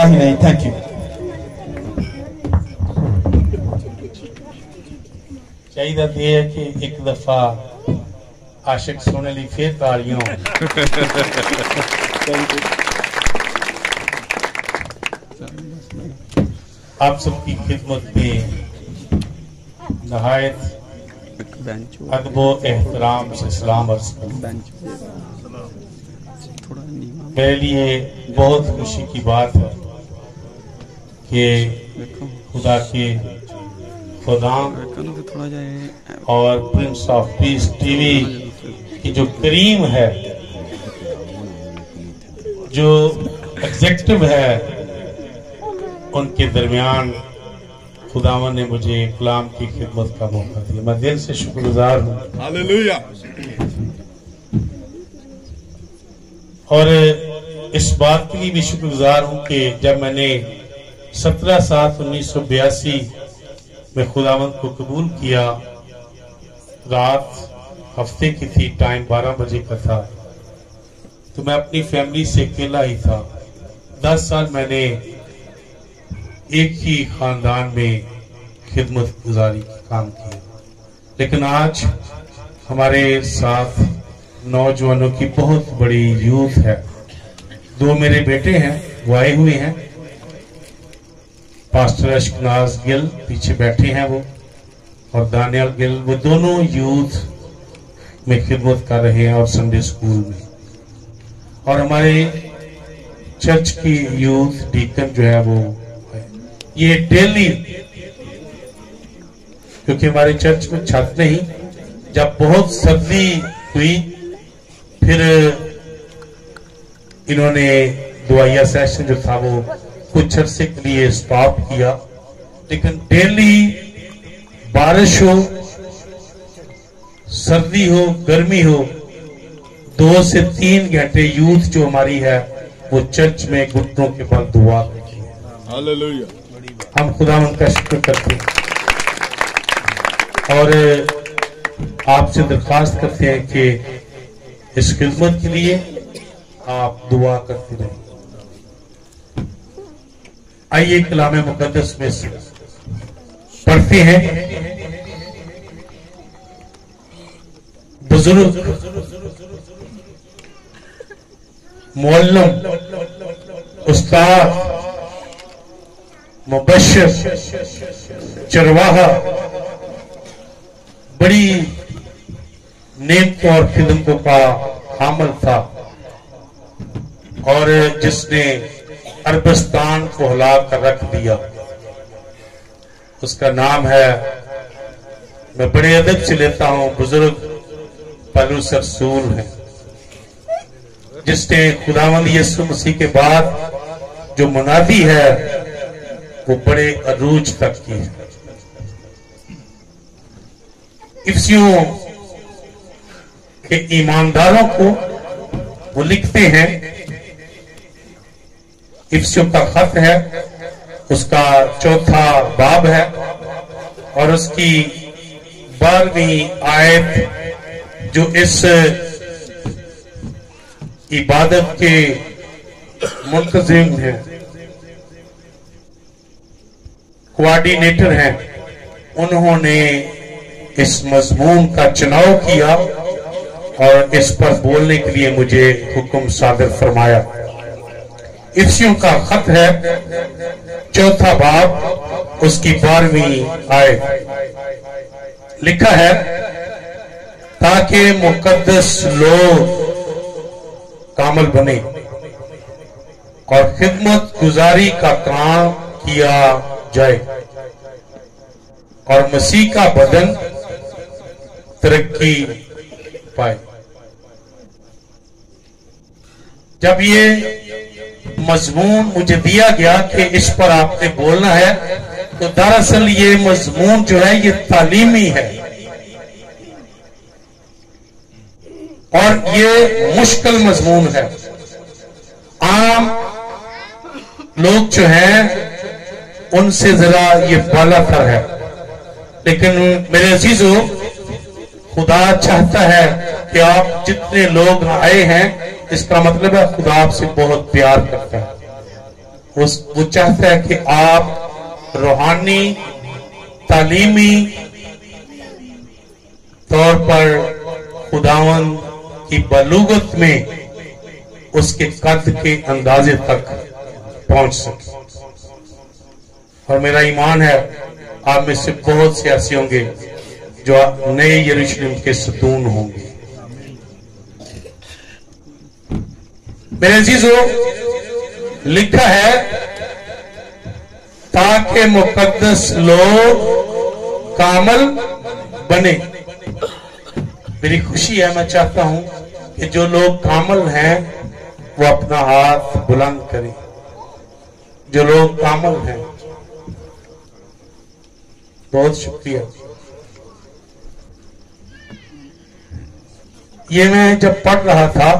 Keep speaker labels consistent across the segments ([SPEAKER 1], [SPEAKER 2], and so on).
[SPEAKER 1] कहना ही नहीं। Thank you.
[SPEAKER 2] चाहिए थे कि एक दफा आशिक सोने ली फिर तालियों। आप सबकी खिदमत में नहायत अदबो एहतराम से सलाम अर्ज करता हूं। मेरे लिए बहुत खुशी की बात है कि खुदा के खुदाम और प्रिंस ऑफ पीस टीवी की जो करीम है, जो एग्जेक्टिव है, उनके दरमियान खुदावन ने मुझे कलाम की खिदमत का मौका दिया। मैं दिल से शुक्रगुजार हूँ। हालेलुया। और इस बात की भी शुक्रगुजार हूँ कि जब मैंने 17/7/1982 में खुदावंद को कबूल किया, रात हफ्ते की थी, टाइम 12 बजे का था, तो मैं अपनी फैमिली से अकेला ही था। 10 साल मैंने एक ही खानदान में खिदमत गुजारी काम किया, लेकिन आज हमारे साथ नौजवानों की बहुत बड़ी यूथ है। 2 मेरे बेटे हैं, वो आए हुए हैं, पास्टर अशकनाज गिल पीछे बैठे हैं वो, और दानियल गिल, वो दोनों यूथ में खिदमत कर रहे हैं और संडे स्कूल में। और हमारे चर्च की यूथ डीकन जो है वो ये डेली, क्योंकि हमारे चर्च में छत नहीं, जब बहुत सर्दी हुई फिर इन्होंने दुआया सेशन जो था वो कुछ अरसे के लिए स्टॉप किया, लेकिन डेली बारिश हो, सर्दी हो, गर्मी हो, 2 से 3 घंटे यूथ जो हमारी है वो चर्च में घुटनों के बल दुआ करती है। हालेलुया। हम खुदा उनका शुक्र करते हैं और आपसे दरख्वास्त करते हैं कि इस खिदमत के लिए आप दुआ करते रहें। आइए कलाम मुकद्दस में से पढ़ते हैं। बुजुर्ग मुअल्लिम उस्ताद मुबश्शिर चरवाहा बड़ी नेक और खिदमतों का हामिल था और जिसने अरबस्तान को हिला कर रख दिया, उसका नाम है, मैं बड़े अदब से लेता हूं, बुजुर्ग पौलुस रसूल है, जिसने खुदावंद यीशु मसीह के बाद जो मुनादी है वो बड़े अरूज तक की है। इफ्सियों के ईमानदारों को वो लिखते हैं, इफ्सियों का खत है, उसका 4था बाब है और उसकी 12वीं आयत जो इस इबादत के मुंतजिम है, कोऑर्डिनेटर हैं, उन्होंने इस मजमून का चुनाव किया और इस पर बोलने के लिए मुझे हुक्म सादर फरमाया। इफ्सियों का खत है, 4था बाब, उसकी 12वीं आयत, लिखा है, ताकि मुकद्दस लोग कामल बने और खिदमत गुजारी का काम किया जाए और मसीह का बदन तरक्की पाए। जब ये मजमून मुझे दिया गया कि इस पर आपने बोलना है, तो दरअसल ये मजमून जो है ये तालीमी है और ये मुश्किल मजमून है। आम लोग जो हैं उनसे जरा ये बालातर है, लेकिन मेरे अजीजों, खुदा चाहता है कि आप जितने लोग आए हैं, इसका मतलब है खुदा आपसे बहुत प्यार करता है वो चाहता है कि आप रूहानी तालीमी तौर पर खुदावन की बलूगत में उसके कद के अंदाजे तक पहुंच सके। और मेरा ईमान है आप में से बहुत से ऐसे होंगे जो नए यरूशलेम के सतून होंगे। मेरे अजीजों, लिखा है ताकि मुकद्दस लोग कामल बने। मेरी खुशी है, मैं चाहता हूं कि जो लोग कामल हैं वो अपना हाथ बुलंद करें। जो लोग कामल हैं, बहुत शुक्रिया। ये मैं जब पढ़ रहा था,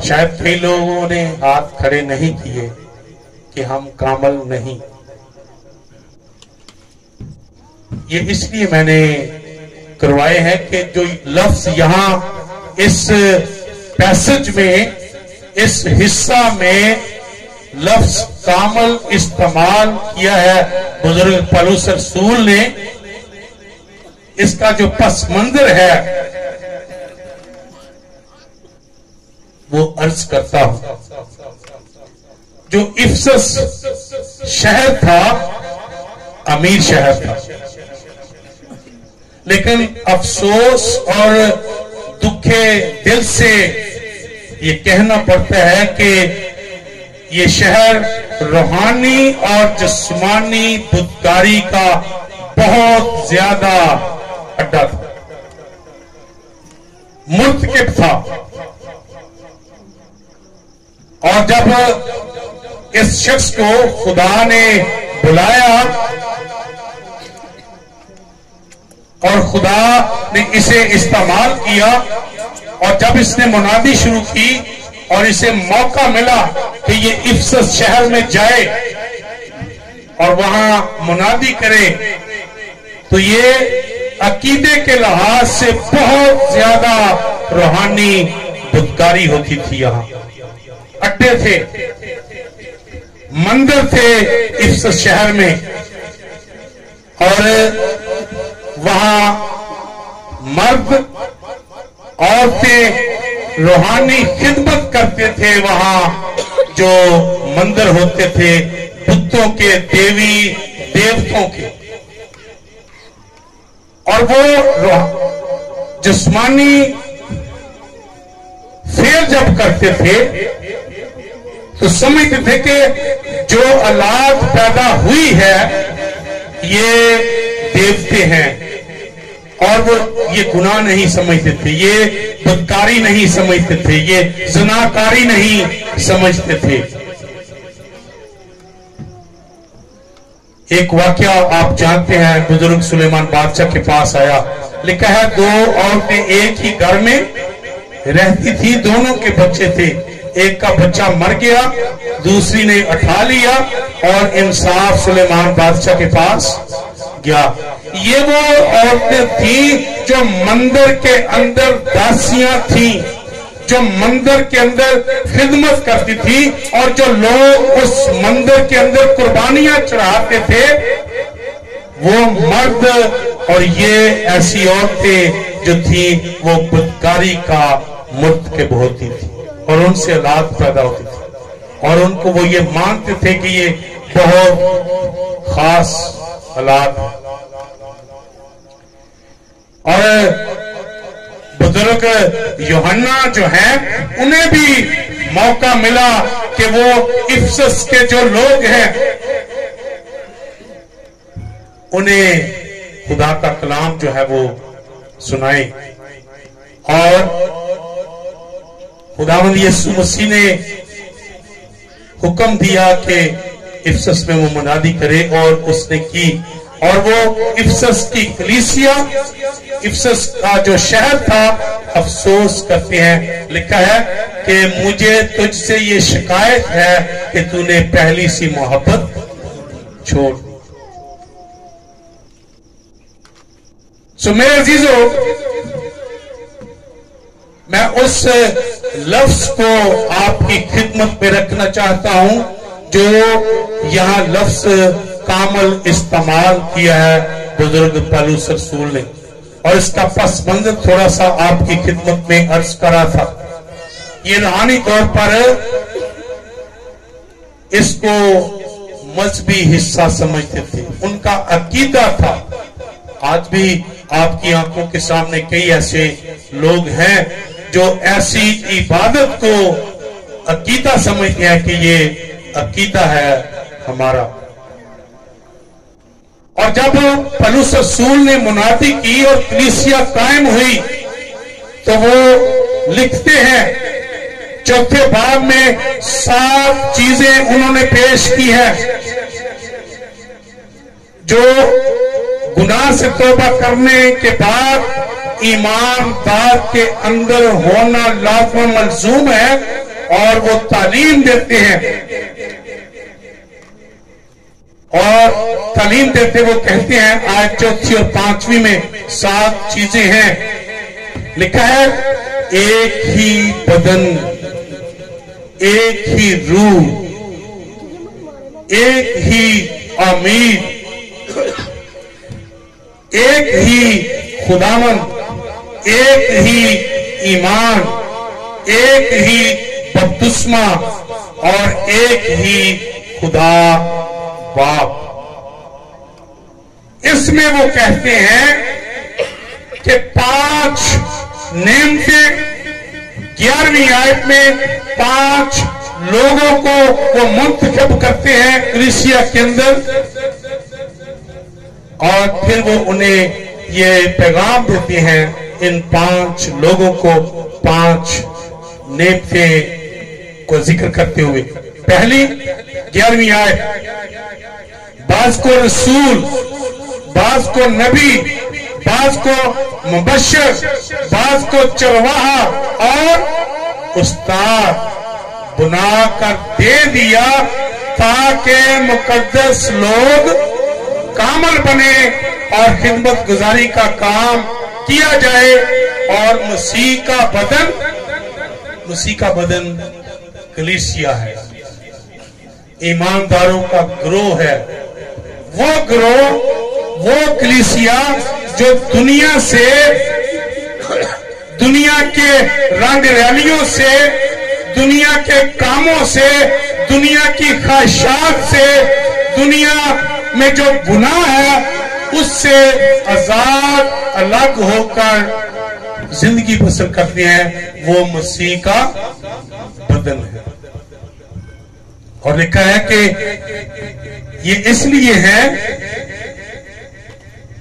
[SPEAKER 2] शायद कई लोगों ने हाथ खड़े नहीं किए कि हम कामल नहीं। ये इसलिए मैंने करवाए हैं कि जो लफ्ज यहां इस पैसेज में, इस हिस्सा में लफ्ज कामल इस्तेमाल किया है बुजुर्ग पौलुस रसूल ने, इसका जो पस मंजर है वो अर्ज करता हूं। जो इफिसस शहर था, अमीर शहर था, लेकिन अफसोस और दुखे दिल से ये कहना पड़ता है कि ये शहर रूहानी और जिस्मानी बुतकारी का बहुत ज्यादा अड्डा था, मुर्तकिब था। और जब इस शख्स को खुदा ने बुलाया और खुदा ने इसे इस्तेमाल किया, और जब इसने मुनादी शुरू की और इसे मौका मिला कि ये इफिसस शहर में जाए और वहां मुनादी करे, तो ये अकीदे के लिहाज से बहुत ज्यादा रूहानी बुतकारी होती थी। यहां अड्डे थे, मंदिर थे इफिसस शहर में, और वहां मर्द औरतें रूहानी खिदमत करते थे। वहां जो मंदिर होते थे बुतों के, देवी देवताओं के, और वो जिस्मानी फेर जब करते थे तो समझते थे कि जो औलाद पैदा हुई है ये देवते हैं, और वो ये गुनाह नहीं समझते थे, ये बदकारी नहीं समझते थे, ये ज़नाकारी नहीं समझते थे। एक वाकया आप जानते हैं, बुजुर्ग सुलेमान बादशाह के पास आया, लिखा है 2 औरतें एक ही घर में रहती थी, दोनों के बच्चे थे, एक का बच्चा मर गया, दूसरी ने उठा लिया और इंसाफ सुलेमान बादशाह के पास गया। ये वो औरतें थी जो मंदिर के अंदर दासियां थी, जो मंदिर के अंदर खिदमत करती थी, और जो लोग उस मंदिर के अंदर कुर्बानियां चढ़ाते थे वो मर्द, और ये ऐसी औरतें जो थी वो बुतकारी का मुर्तकिब होती थी, और उनसे औलाद पैदा होती थी, और उनको वो ये मानते थे कि ये बहुत खास औलाद है। और बुजुर्ग यूहन्ना जो हैं, उन्हें भी मौका मिला कि वो इफिसस के जो लोग हैं उन्हें खुदा का कलाम जो है वो सुनाए, और खुदावंद यीशु मसीह ने हुक्म दिया कि इफिसस में वो मुनादी करे, और उसने की। और वो इफिसस की कलीसिया, इफिसस का जो शहर था, अफसोस करते हैं, लिखा है कि मुझे तुझसे ये शिकायत है कि तूने पहली सी मोहब्बत छोड़। सो मेरे अजीजों, मैं उस लफ्ज को आपकी खिदमत में रखना चाहता हूं जो यहाँ लफ्ज कामल इस्तेमाल किया है बुजुर्ग पलूस रसूल ने, और इसका पस मंजर थोड़ा सा आपकी खिदमत में अर्ज करा था। ये रूहानी तौर पर इसको मजहबी हिस्सा समझते थे, उनका अकीदा था। आज भी आपकी आंखों के सामने कई ऐसे लोग हैं जो ऐसी इबादत को अकीदा समझते हैं कि ये अकीदा है हमारा। और जब पलूस रसूल ने मुनादी की और कलीसिया कायम हुई तो वो लिखते हैं चौथे बाब में 7 चीजें उन्होंने पेश की है जो गुनाह से तौबा करने के बाद ईमानदार के अंदर होना लाज़िम मलज़ूम है, और वो तालीम देते हैं। और तालीम देते वो कहते हैं आयत 4 और 5 में 7 चीजें हैं। लिखा है एक ही बदन, एक ही रूह, एक ही अमीर, एक ही खुदावन, एक ही ईमान, एक ही बपतिस्मा और एक ही खुदा बाप। इसमें वो कहते हैं कि 5 नेमतें 11वीं आयत में 5 लोगों को वो मुंतखब करते हैं कलीसिया के अंदर, और फिर वो उन्हें ये पैगाम देते हैं इन 5 लोगों को 5 नेमतें को जिक्र करते हुए। पहली 11वीं आयत, बाज को रसूल, बाज को नबी, बाज को मुबश्शिर, बाज को चरवाहा और उस्ताद बनाकर दे दिया ताकि मुकद्दस लोग कामल बने और खिदमत गुजारी का काम किया जाए, और मसीह का बदन कलीसिया है, ईमानदारों का गिरोह है। वो गिरोह, वो कलीसिया जो दुनिया से, दुनिया के रंग रैलियों से, दुनिया के कामों से, दुनिया की ख्वाहिशात से, दुनिया में जो गुनाह है उससे आजाद अलग होकर जिंदगी बसर करते हैं, वो मसीह का बदन है। और लिखा है कि ये इसलिए है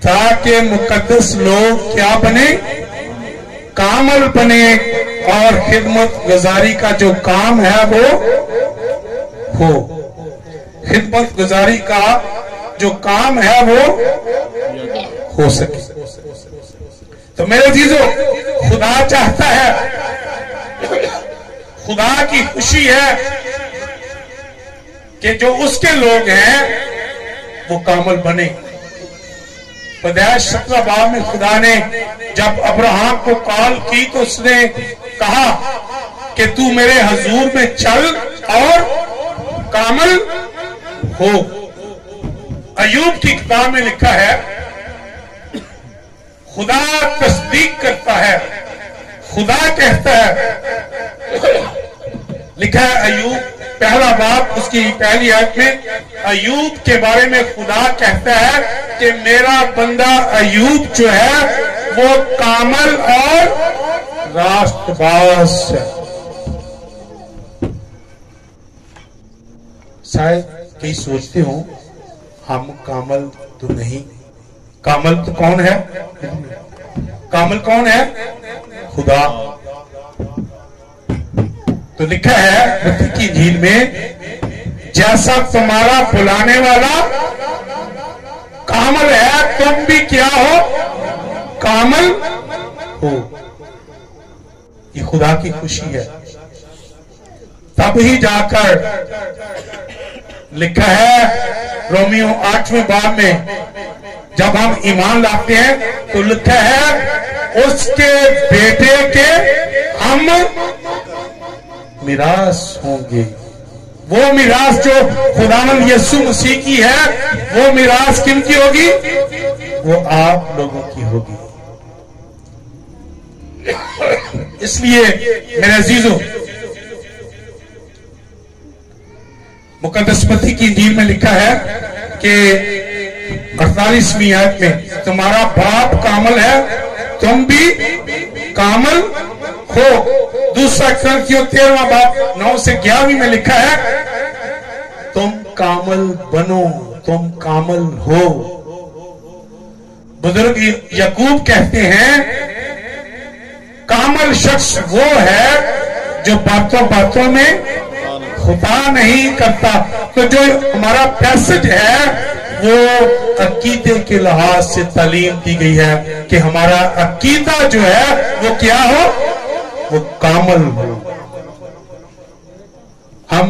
[SPEAKER 2] ताकि मुकद्दस लोग क्या बने, कामल बने, और खिदमत गुजारी का जो काम है वो हो, खिदमत गुजारी का जो काम है वो हो सके। तो मेरे चीजों, खुदा चाहता है, खुदा की खुशी है कि जो उसके लोग हैं वो कामल बने। पैदाइश 17 बाब में खुदा ने जब अब्राहम को कॉल की तो उसने कहा कि तू मेरे हजूर में चल और कामल हो। अय्यूब की किताब में लिखा है खुदा तस्दीक करता है, खुदा कहता है। लिखा है अय्यूब 1 बाब उसकी 1 आयत में अय्यूब के बारे में खुदा कहता है कि मेरा बंदा अय्यूब जो है वो कामल और रास्तबाज है। शायद कई सोचते हो हम कामल तो नहीं, कामल तो कौन है? कामल कौन है? खुदा। तो लिखा है मत्ती की इंजील में जैसा तुम्हारा बुलाने वाला कामल है तुम भी क्या हो? कामल हो। ये खुदा की खुशी है। तब ही जाकर लिखा है रोमियो 8वें बाब में जब हम ईमान लाते हैं तो लिखा है उसके बेटे के हम मिरास होंगे। वो मिरास जो खुदावंद यीशु मसीह की है, वो मिरास किन की होगी? वो आप लोगों की होगी। इसलिए मेरे अजीजों, मुकद्दस मत्ती की इंजील में लिखा है कि 48वीं आयत में, तुम्हारा बाप कामल है, तुम भी कामल हो। दूसरा करंथियों 13वां बाब 9 से 11 में लिखा है, तुम कामल बनो, तुम कामल हो। बुजुर्ग याकूब कहते हैं, कामल शख्स वो है जो बातों बातों में खुदा नहीं करता। तो जो हमारा पैसेज है वो अकीदे के लिहाज से तालीम दी गई है कि हमारा अकीदा जो है वो क्या हो? वो कामल हो। हम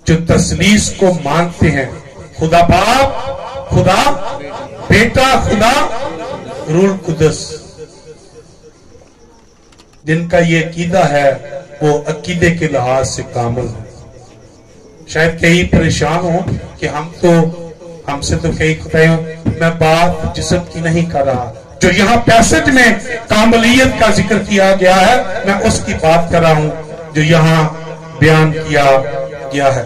[SPEAKER 2] जो तस्लीस को मानते हैं, खुदा बाप, खुदा बेटा, खुदा रूह कुदस, जिनका ये अकीदा है वो अकीदे के लिहाज से कामिल है। शायद कई परेशान हो कि हमसे तो कई खुदाई, मैं बात जिस्म की नहीं कर रहा। जो यहाँ पैसेज में कामलियत का जिक्र किया गया है, मैं उसकी बात कर रहा हूं जो यहाँ बयान किया गया है।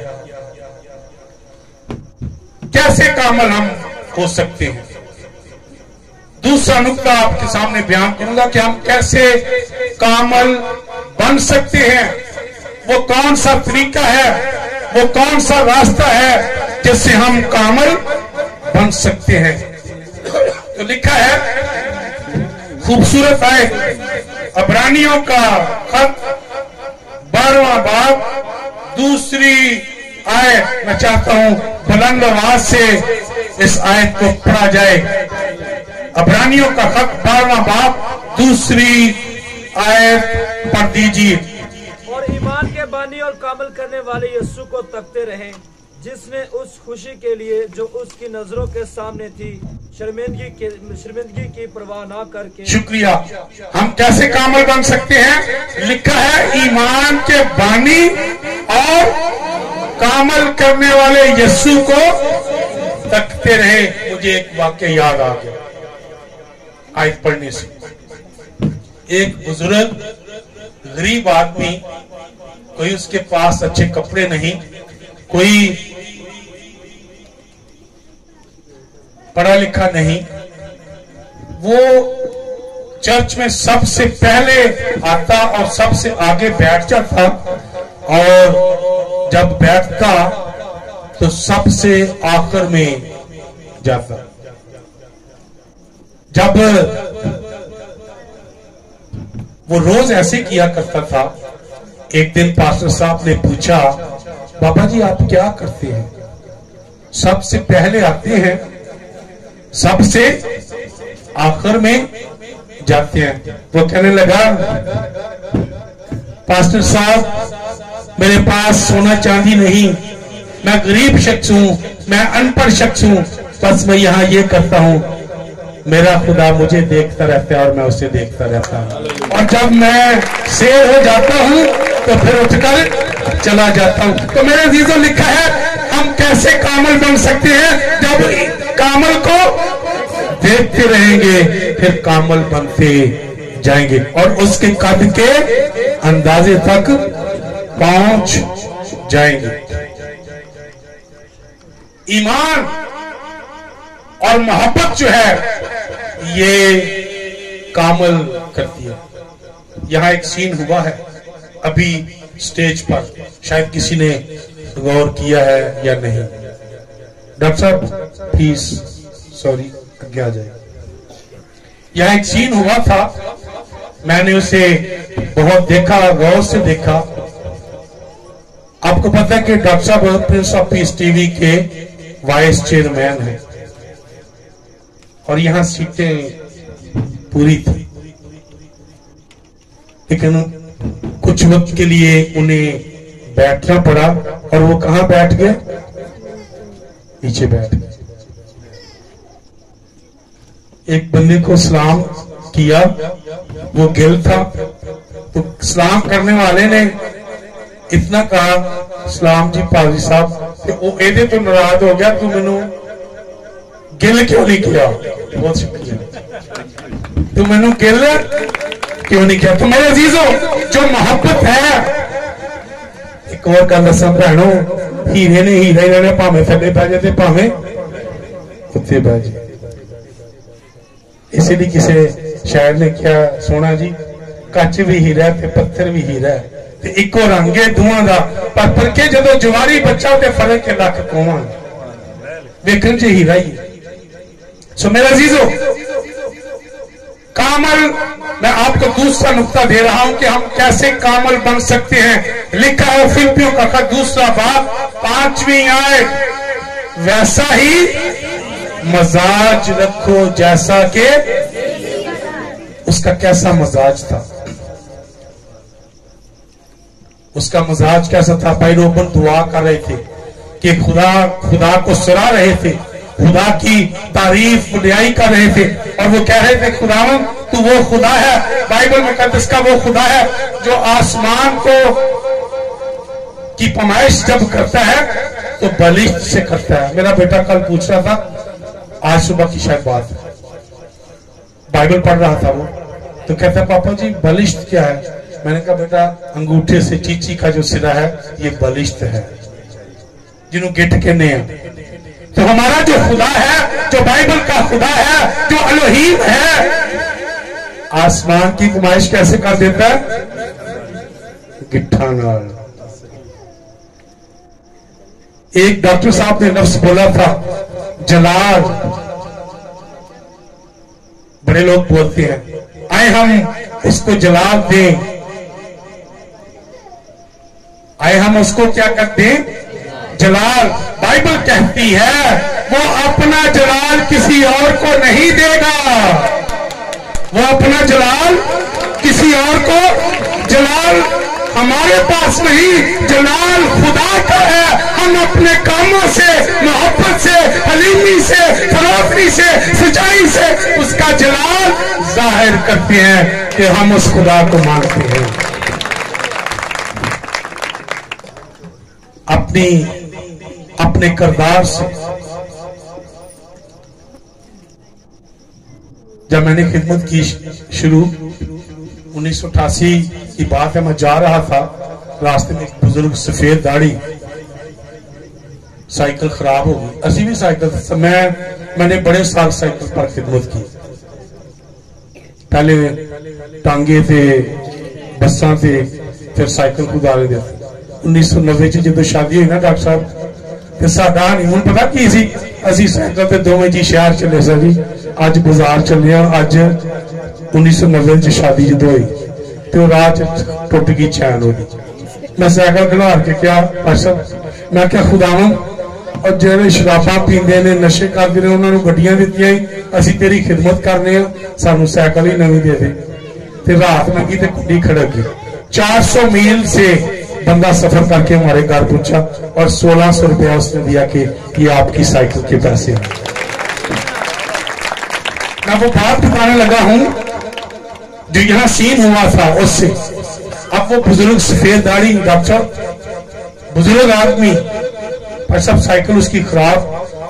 [SPEAKER 2] कैसे कामल हम हो सकते हैं? दूसरा नुक्ता आपके सामने बयान करूंगा कि हम कैसे कामल बन सकते हैं। वो कौन सा तरीका है, वो कौन सा रास्ता है जिससे हम कामल बन सकते हैं? तो लिखा है, खूबसूरत आयत, अब्रानियों का खत 12वां बाब दूसरी आयत। मैं चाहता हूं बुलंद आवाज से इस आयत को पढ़ा जाए। अब्रानियों का खत 12वां बाब दूसरी आयत पढ़ दीजिए।
[SPEAKER 1] और ईमान के बानी और कामल करने वाले यीशु को तकते रहें, जिसने उस खुशी के लिए जो उसकी नजरों के सामने थी शर्मिंदगी की परवाह ना करके।
[SPEAKER 2] शुक्रिया। हम कैसे कामल बन सकते हैं? लिखा है, ईमान के बानी और कामल करने वाले यीशु को तकते रहे। मुझे एक वाक्य याद आ गया आयत पढ़ने से। एक बुजुर्ग गरीब आदमी, कोई उसके पास अच्छे कपड़े नहीं, कोई पढ़ा लिखा नहीं, वो चर्च में सबसे पहले आता और सबसे आगे बैठ जाता, और जब बैठता तो सबसे आखिर में जाता। जब वो रोज ऐसे किया करता था, एक दिन पास्टर साहब ने पूछा, बाबा जी आप क्या करते हैं? सबसे पहले आते हैं, सबसे आखिर में जाते हैं। वो कहने लगा, पास्टर साहब मेरे पास सोना चांदी नहीं, मैं गरीब शख्स हूं, मैं अनपढ़ शख्स हूं, बस मैं यहाँ ये करता हूं, मेरा खुदा मुझे देखता रहता है और मैं उसे देखता रहता हूं, और जब मैं शेर हो जाता हूं तो फिर उठकर चला जाता हूं। तो मेरे अजीजों, लिखा है हम कैसे कामल बन सकते हैं? जब कामल को देखते रहेंगे फिर कामल बनते जाएंगे और उसके कद के अंदाजे तक पहुंच जाएंगे। ईमान और मोहब्बत जो है ये कामल करती है। यहां एक सीन हुआ है अभी स्टेज पर, शायद किसी ने गौर किया है या नहीं। डॉक्टर साहब प्लीज, सॉरी, आगे आ जाए। यहां एक सीन हुआ था, मैंने उसे बहुत देखा, गौर से देखा। आपको पता है कि डॉक्टर साहब प्रिंस ऑफ पीस टीवी के वाइस चेयरमैन हैं और यहां सीटें पूरी थी, लेकिन कुछ वक्त के लिए उन्हें बैठना पड़ा और वो कहां बैठ गए? पीछे बैठ गए। एक बंदे को सलाम किया, वो गिल था, तो सलाम करने वाले ने इतना कहा सलाम जी पाजी साहब, ए तो नाराज हो गया, तू मैनू गिल क्यों नहीं किया? बहुत शुक्रिया, तू मैनू गिल क्यों नहीं किया? तो मेरे अजीजों, जो मोहब्बत है, एक और गल दसा भैनों, हीरे ने हीरा ही रहना, भावे थले पै जाए भावे उत्ते पै जाए। इसलिए किसी शायर ने क्या सोना जी, कच भी हीरा ते पत्थर भी हीरा है, इको रंग है दुआ का, पर के जो जवारी बच्चा ते फर्क के लख कोवा वेखन च हीरा ही। सो मेरा अजीजो, कामल, मैं आपको दूसरा नुक्ता दे रहा हूं कि हम कैसे कामल बन सकते हैं। लिखा है फिल्पियों का दूसरा बाब 5वीं आयत, वैसा ही मजाज रखो जैसा के उसका कैसा मजाज था, उसका मजाज कैसा था। भाई रोबन दुआ कर रहे थे कि खुदा को सराह रहे थे, खुदा की तारीफ बुराई कर रहे थे, और वो कह रहे थे खुदावन तू वो खुदा है, बाइबल मुकद्दस का वो खुदा है जो आसमान को की पैमाइश जब करता है तो बलिष्ठ से करता है। मेरा बेटा कल पूछ रहा था, आज सुबह की शायद बात है, बाइबल पढ़ रहा था वो, तो कहता पापा जी बलिष्ठ क्या है? मैंने कहा बेटा अंगूठे से चीची का जो सिरा है ये बलिष्ठ है, जिन्हों गिट कहने हैं। तो हमारा जो खुदा है, जो बाइबल का खुदा है, जो अलोहीम है, आसमान की नुमाइश कैसे कर देता है? गिट्ठा नाल। एक डॉक्टर साहब ने लफ्ज बोला था जलाल, बड़े लोग बोलते हैं आए हम इसको जलाल दें, आए हम उसको क्या करते हैं? जलाल। बाइबल कहती है वो अपना जलाल किसी और को नहीं देगा, वो अपना जलाल किसी और को, जलाल हमारे पास नहीं, जलाल खुदा का है। हम अपने कामों से, मोहब्बत से, हलीमी से, फरोखी से, सच्चाई से उसका जलाल जाहिर करते हैं कि हम उस खुदा को मानते हैं। अपने किरदार से। जब मैंने खिदमत की शुरू 1988 की बात है, मैं जा रहा था, रास्ते में एक बुजुर्ग सफेद दाढ़ी, साइकिल खराब हो गई, असी भी साइकिल, मैंने बड़े साल साइकिल पर खिदमत की, पहले टांगे थे, बसा थे, फिर साइकिल गुजारे थे। 1990 जो शादी हुई ना डॉक्टर साहब, तो साडा हनीमून पता की सी, असी साइकिल पे दोवें जी शहर चले सा जी, अज बाजार चले, अज 1990 शादी जो हुई तो राह टुट गई, चैन हो गई। मैं साइकिल खिलार के क्या पाशा, मैं क्या खुदावन और जो शराबा पींदे ने, नशे करते ने, उन्होंने गड्डियां दित्तियां, असी तेरी खिदमत करने, सानू साइकिल ही नवी दे दे। रात लगी तो गुड्डी खड़क गई। 400 मील से बंदा सफर करके हमारे घर पहुंचा और 1600 रुपया उसने दिया कि ये आपकी साइकिल के पैसे हैं। मैं वो बात बताने लगा हूं जो यहां सीन हुआ था उससे। अब वो बुजुर्ग सफेद दाढ़ी डॉक्टर, बुजुर्ग आदमी, पर सब साइकिल उसकी खराब,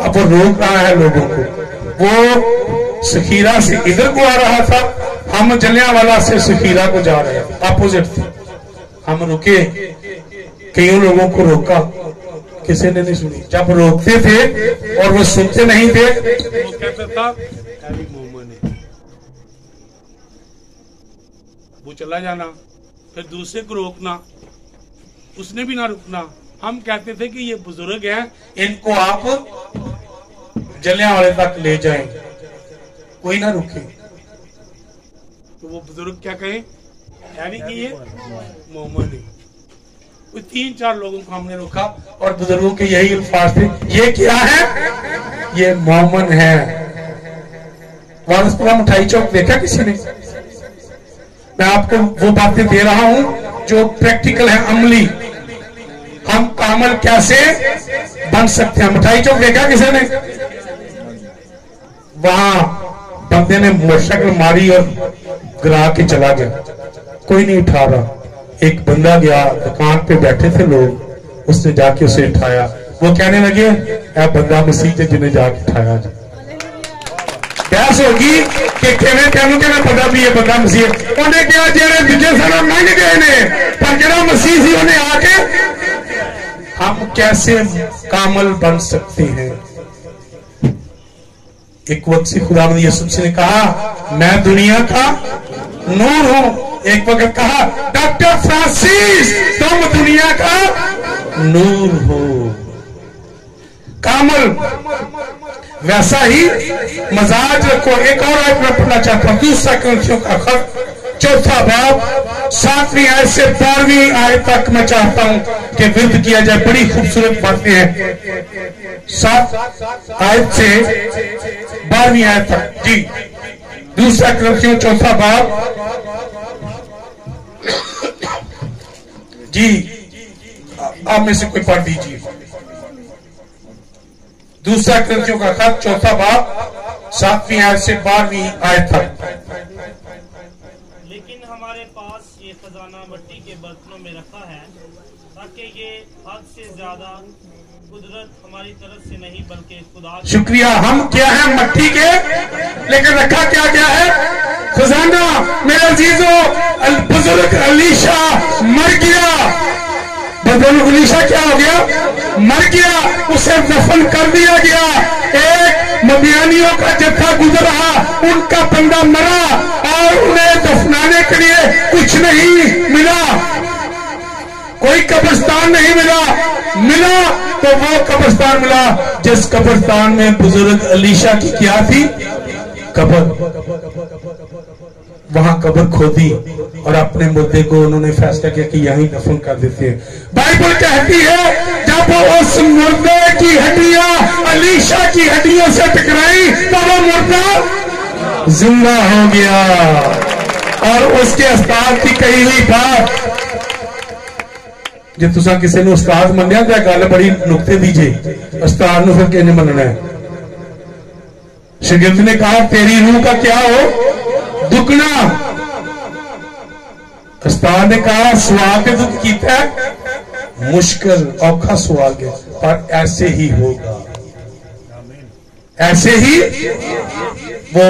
[SPEAKER 2] अब वो रोक रहा है लोगों को। वो सखीरा से इधर को आ रहा था, हम जलियांवाला से सखीरा को जा रहे थे, अपोजिट थे। हम रुके, कईयों लोगों को रोका, किसी ने नहीं सुनी। जब रोकते थे और वो सुनते नहीं थे, वो कहता था वो चला जाना, फिर दूसरे को रोकना, उसने भी ना रुकना। हम कहते थे कि ये बुजुर्ग हैं, इनको आप जलियांवाले तक ले जाएं, कोई ना रुके। तो वो बुजुर्ग क्या कहें, यानी कि ये मोहम्मद है। 3-4 लोगों को हमने रोका और बुजुर्गों के यही अल्फाज थे, ये क्या है? ये मोहम्मद है। वारसपुरा मिठाई चौक देखा किसी ने? मैं आपको वो बातें दे रहा हूं जो प्रैक्टिकल है, अमली। हम कामल कैसे बन सकते हैं। मिठाई चौक देखा किसी ने? वहां बंदे ने मोटरसाइकिल मारी और गिरा के चला गया, कोई नहीं उठा रहा। एक बंदा गया, दुकान पे बैठे थे लोग, उसने जाके उसे उठाया। वो कहने लगे ए बंदा मसीह थे जिन्हें जाके उठाया। बहस होगी कि किवें तेनों कहना पता भी ये बंदा मसीह है। उन्हें कहा जेड़े दूजे सारा लंघ गए ने, पर जेड़ा मसीह सी उन्हें आके हम कैसे कामल बन सकते हैं। एक वक्त से खुदावंद यीशु मसीह ने कहा मैं दुनिया का नूर हूं। एक वक्त कहा डॉक्टर फ्रांसिस तुम दुनिया का नूर हो। कामल वैसा ही मजाज रखो। एक और आयत मैं पढ़ना चाहता हूं, दूसरा ग्रंथियों का खत 4 बाब 7वीं आयत से 12वीं आयत तक मैं चाहता हूं कि विरुद्ध किया जाए। बड़ी खूबसूरत बातें हैं 7 आयत से 12वीं आयत तक। जी दूसरा ग्रंथियों 4 बाब जी आप में से कोई पढ़ दीजिए। दूसरा ग्रंथियों का खत 4 बाब 7वीं आयत से 12वीं आयत तक।
[SPEAKER 3] लेकिन हमारे पास ये खजाना मिट्टी के बर्तनों में रखा है ताकि ये हद से ज्यादा कुदरत हमारी तरफ से नहीं बल्कि खुदा।
[SPEAKER 2] शुक्रिया। हम क्या है मिट्टी के, लेकिन रखा क्या क्या है खजाना। मेरे अजीजों बुजुर्ग अलीशा मर गया। बुजुर्ग अलीशा क्या हो गया, मर गया। उसे दफन कर दिया गया। एक मदियानियों का जत्था गुजरा, उनका बंदा मरा और उन्हें दफनाने के लिए कुछ नहीं मिला, कोई कब्रिस्तान नहीं मिला तो वो कब्रिस्तान मिला जिस कब्रिस्तान में बुजुर्ग अलीशा की क्या थी, कब्र। वहां कब्र खोदी और अपने मुर्दे को उन्होंने फैसला किया कि यहीं दफन कर देते हैं। बाइबल कहती है जब उस मुर्दे की हड्डियां अलीशा की हड्डियों से टकराई तो वो मुर्दा जिंदा हो गया। और उसके उस्ताद की कही हुई बात, जे तुसा किसी ने उस्ताद मन्निया तो गल बड़ी नुक्ते दी जे, उस्ताद ने फिर किंज मनना है। शागिर्द ने कहा तेरी रूह का क्या हो दुगना। उस्ताद ने कहा सवाल के दुख किया मुश्किल औखा सवाल के, पर ऐसे ही होगा। ऐसे ही वो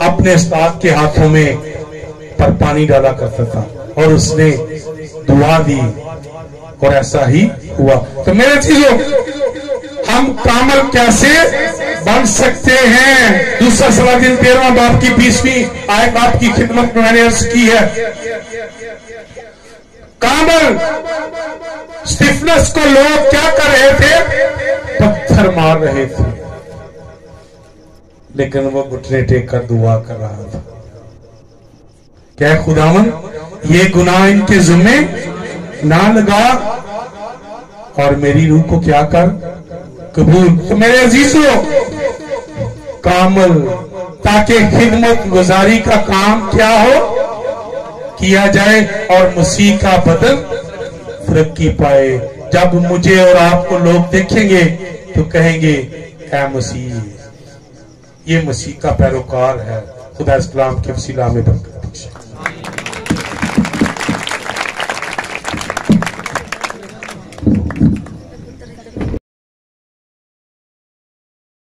[SPEAKER 2] अपने उस्ताद के हाथों में पर पानी डाला करता था और उसने दुआ दी और ऐसा ही हुआ। तो मेरे चीजों हम कामल कैसे बन सकते हैं। दूसरा सलातीन 13वां बाब की 20वीं आयत आपकी खिदमत में मैंने अर्ज की है। कामल स्टिफनेस को लोग क्या कर रहे थे, पत्थर मार रहे थे, लेकिन वो घुटने टेक कर दुआ कर रहा था। क्या खुदावन ये गुनाह इनके जिम्मे ना लगा और मेरी रूह को क्या कर कबूल। तो मेरे अजीजों कामल ताकि खिदमत गुजारी का काम क्या हो किया जाए और मसीह का बदन तरक्की पाए। जब मुझे और आपको लोग देखेंगे तो कहेंगे ऐ मसीह, ये मसीह का पैरोकार है। खुदा इस्लाम के वसीला में बरकत बख्शे।